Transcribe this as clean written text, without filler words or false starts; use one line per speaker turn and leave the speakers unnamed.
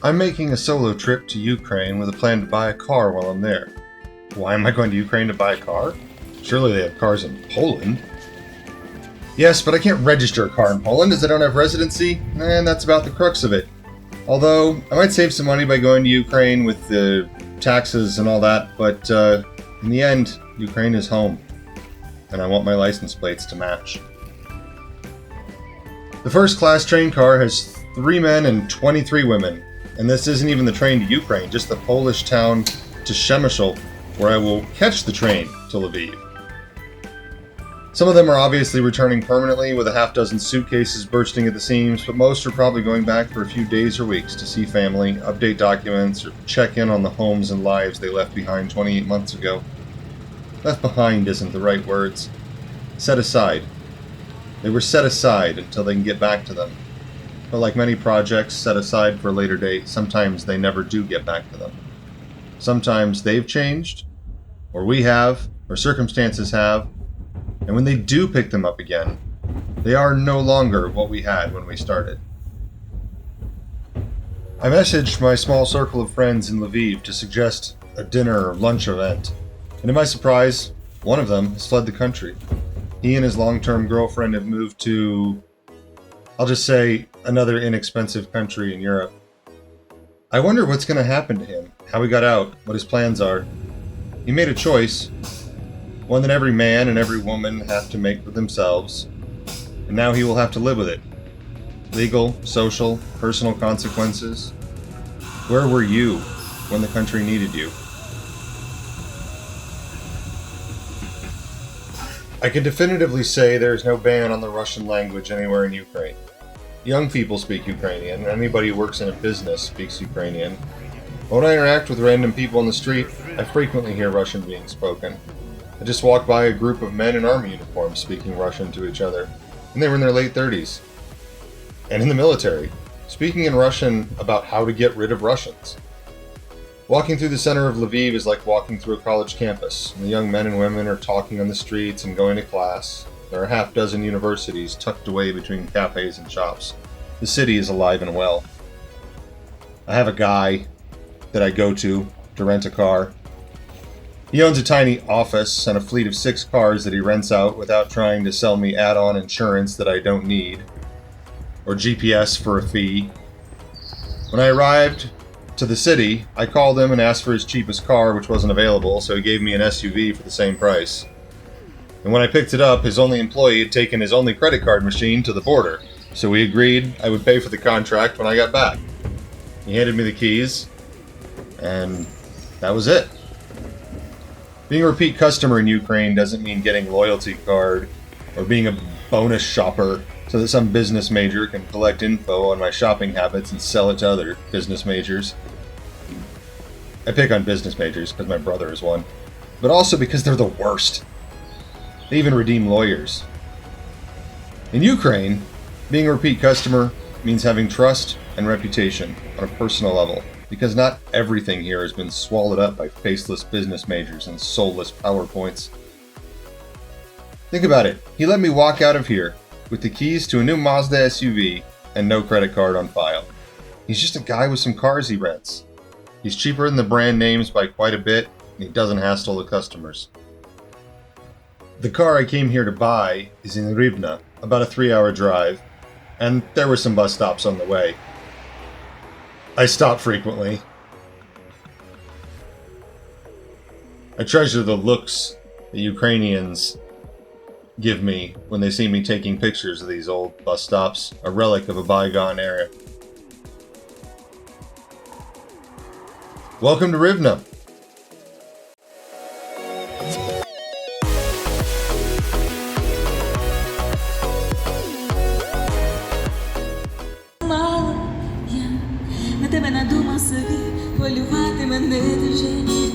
I'm making a solo trip to Ukraine with a plan to buy a car while I'm there. Why am I going to Ukraine to buy a car? Surely they have cars in Poland. Yes, but I can't register a car in Poland as I don't have residency, and that's about the crux of it. Although, I might save some money by going to Ukraine with the taxes and all that, but in the end, Ukraine is home, and I want my license plates to match. The first class train car has 3 men and 23 women, and this isn't even the train to Ukraine, just the Polish town to Przemysl, where I will catch the train to Lviv. Some of them are obviously returning permanently with a half-dozen suitcases bursting at the seams, but most are probably going back for a few days or weeks to see family, update documents, or check in on the homes and lives they left behind 28 months ago. Left behind isn't the right words. Set aside. They were set aside until they can get back to them. But like many projects set aside for a later date, sometimes they never do get back to them. Sometimes they've changed, or we have, or circumstances have, and when they do pick them up again, they are no longer what we had when we started. I messaged my small circle of friends in Lviv to suggest a dinner or lunch event, and to my surprise, one of them has fled the country. He and his long-term girlfriend have moved to, I'll just say, another inexpensive country in Europe. I wonder what's going to happen to him, how he got out, what his plans are. He made a choice, one that every man and every woman have to make for themselves, and now he will have to live with it. Legal, social, personal consequences. Where were you when the country needed you? I can definitively say there is no ban on the Russian language anywhere in Ukraine. Young people speak Ukrainian, and anybody who works in a business speaks Ukrainian. When I interact with random people on the street, I frequently hear Russian being spoken. I just walked by a group of men in army uniforms speaking Russian to each other, and they were in their late 30s. And in the military, speaking in Russian about how to get rid of Russians. Walking through the center of Lviv is like walking through a college campus, and the young men and women are talking on the streets and going to class. There are a half-dozen universities tucked away between cafes and shops. The city is alive and well. I have a guy that I go to rent a car. He owns a tiny office and a fleet of 6 cars that he rents out without trying to sell me add-on insurance that I don't need, or GPS for a fee. When I arrived to the city, I called him and asked for his cheapest car, which wasn't available, so he gave me an SUV for the same price. And when I picked it up, his only employee had taken his only credit card machine to the border, so we agreed I would pay for the contract when I got back. He handed me the keys, and that was it. Being a repeat customer in Ukraine doesn't mean getting a loyalty card or being a bonus shopper so that some business major can collect info on my shopping habits and sell it to other business majors. I pick on business majors because my brother is one, but also because they're the worst. They even redeem lawyers. In Ukraine, being a repeat customer means having trust and reputation on a personal level, because not everything here has been swallowed up by faceless business majors and soulless PowerPoints. Think about it. He let me walk out of here with the keys to a new Mazda SUV and no credit card on file. He's just a guy with some cars he rents. He's cheaper than the brand names by quite a bit, and he doesn't hassle the customers. The car I came here to buy is in Rivne, about a 3-hour drive, and there were some bus stops on the way. I stop frequently. I treasure the looks the Ukrainians give me when they see me taking pictures of these old bus stops, a relic of a bygone era. Welcome to Rivne.
Мало я на тебе надумав собі, полювати мене ти вже ні.